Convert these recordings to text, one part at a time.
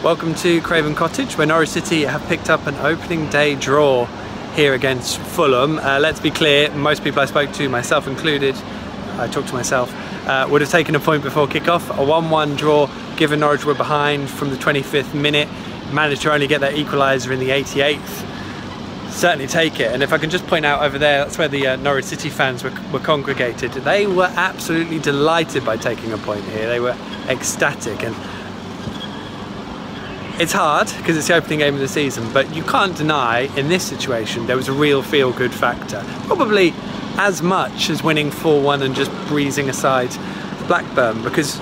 Welcome to Craven Cottage, where Norwich City have picked up an opening day draw here against Fulham. Let's be clear, most people I spoke to, myself included, I talked to myself, would have taken a point before kick-off. A 1-1 draw, given Norwich were behind from the 25th minute, managed to only get their equaliser in the 88th. Certainly take it. And if I can just point out over there, that's where the Norwich City fans were congregated. They were absolutely delighted by taking a point here. They were ecstatic, and it's hard because it's the opening game of the season, but you can't deny in this situation there was a real feel-good factor. Probably as much as winning 4-1 and just breezing aside Blackburn, because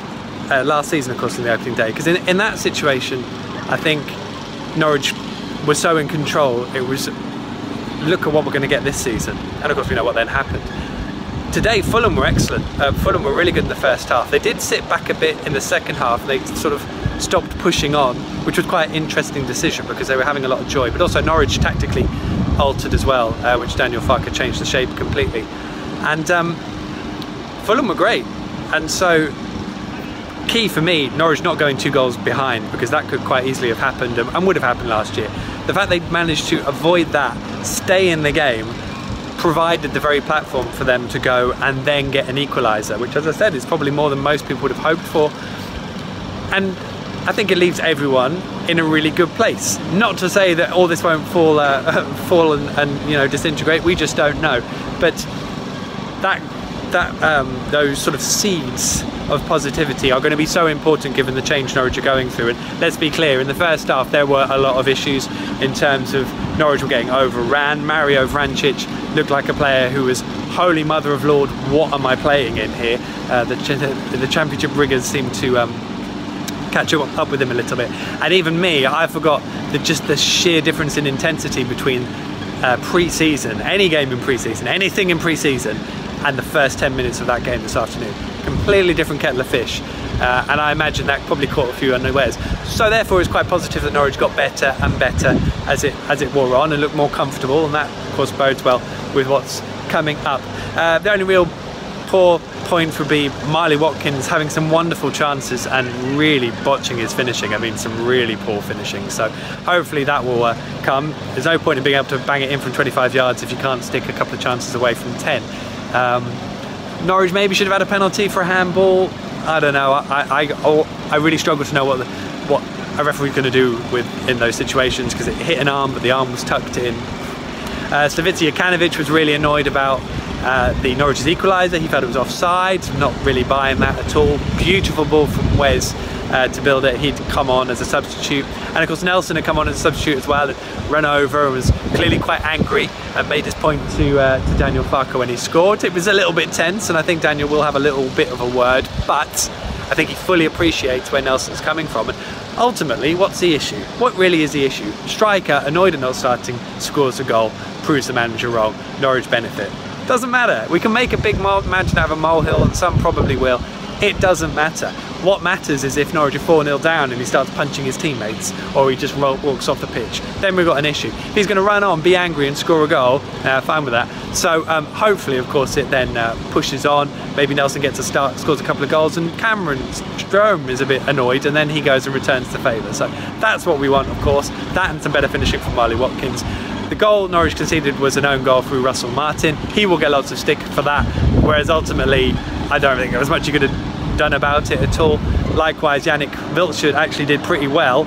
last season, of course, in the opening day, because in that situation, I think Norwich was so in control. It was, look at what we're going to get this season, and of course we know what then happened. Today Fulham were excellent. Fulham were really good in the first half. They did sit back a bit in the second half. They sort of stopped pushing on, which was quite an interesting decision because they were having a lot of joy, but also Norwich tactically altered as well, which Daniel Farke changed the shape completely. And Fulham were great, and so key for me, Norwich not going 2 goals behind, because that could quite easily have happened and would have happened last year. The fact they managed to avoid that, stay in the game, provided the very platform for them to go and then get an equaliser, which, as I said, is probably more than most people would have hoped for. And I think it leaves everyone in a really good place. Not to say that all this won't fall and you know, disintegrate. We just don't know. But those sort of seeds of positivity are going to be so important given the change Norwich are going through. And let's be clear, in the first half there were a lot of issues in terms of Norwich were getting overran. Mario Vrancic looked like a player who was, holy mother of Lord, what am I playing in here? The Championship riggers seem to catch up with him a little bit, and even me, I forgot just the sheer difference in intensity between pre-season, any game in pre-season, anything in pre-season, and the first 10 minutes of that game this afternoon. Completely different kettle of fish, and I imagine that probably caught a few unawares. So therefore it's quite positive that Norwich got better and better as it wore on and looked more comfortable, and that of course bodes well with what's coming up. The only real poor point would be Marley Watkins having some wonderful chances and really botching his finishing. I mean, some really poor finishing. So hopefully that will come. There's no point in being able to bang it in from 25 yards if you can't stick a couple of chances away from 10. Norwich maybe should have had a penalty for a handball. I don't know. I really struggle to know what a referee's going to do in those situations, because it hit an arm, but the arm was tucked in. Canaries was really annoyed about the Norwich's equaliser. He felt it was offside, not really buying that at all. Beautiful ball from Wes to build it. He'd come on as a substitute, and of course Nelson had come on as a substitute as well, and ran over and was clearly quite angry and made his point to Daniel Farke when he scored. It was a little bit tense, and I think Daniel will have a little bit of a word, but I think he fully appreciates where Nelson's coming from. And ultimately, what's the issue? What really is the issue? Striker, annoyed at not starting, scores a goal, proves the manager wrong. Norwich benefit. Doesn't matter. We can make a big mountain out of a molehill, and some probably will. It doesn't matter. What matters is if Norwich are 4-0 down and he starts punching his teammates, or he just walks off the pitch, then we've got an issue. If he's going to run on, be angry and score a goal, fine with that. So hopefully, of course, it then pushes on. Maybe Nelson gets a start, scores a couple of goals, and Cameron Strome is a bit annoyed, and then he goes and returns the favour. So that's what we want, of course. That and some better finishing from Marley Watkins. The goal Norwich conceded was an own goal through Russell Martin. He will get lots of stick for that, whereas ultimately I don't think there was much you could have done about it at all. Likewise, Yannick Wiltshire actually did pretty well,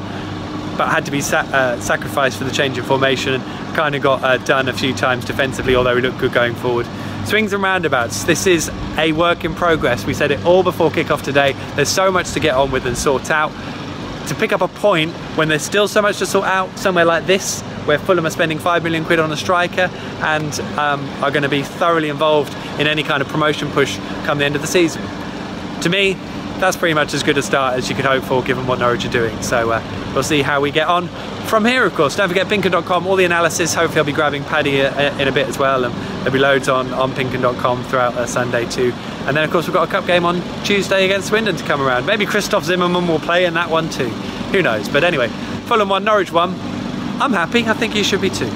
but had to be sacrificed for the change in formation, and kind of got done a few times defensively, although he looked good going forward. Swings and roundabouts. This is a work in progress. We said it all before kick-off today. There's so much to get on with and sort out. To pick up a point when there's still so much to sort out somewhere like this, where Fulham are spending £5 million on a striker and are going to be thoroughly involved in any kind of promotion push come the end of the season. To me, that's pretty much as good a start as you could hope for given what Norwich are doing. So we'll see how we get on from here, of course. Don't forget PinkUn.com, all the analysis. Hopefully I'll be grabbing Paddy in a bit as well, and there'll be loads on PinkUn.com throughout Sunday too. And then of course we've got a cup game on Tuesday against Swindon to come around. Maybe Christoph Zimmermann will play in that one too. Who knows? But anyway, Fulham 1, Norwich 1. I'm happy. I think you should be too.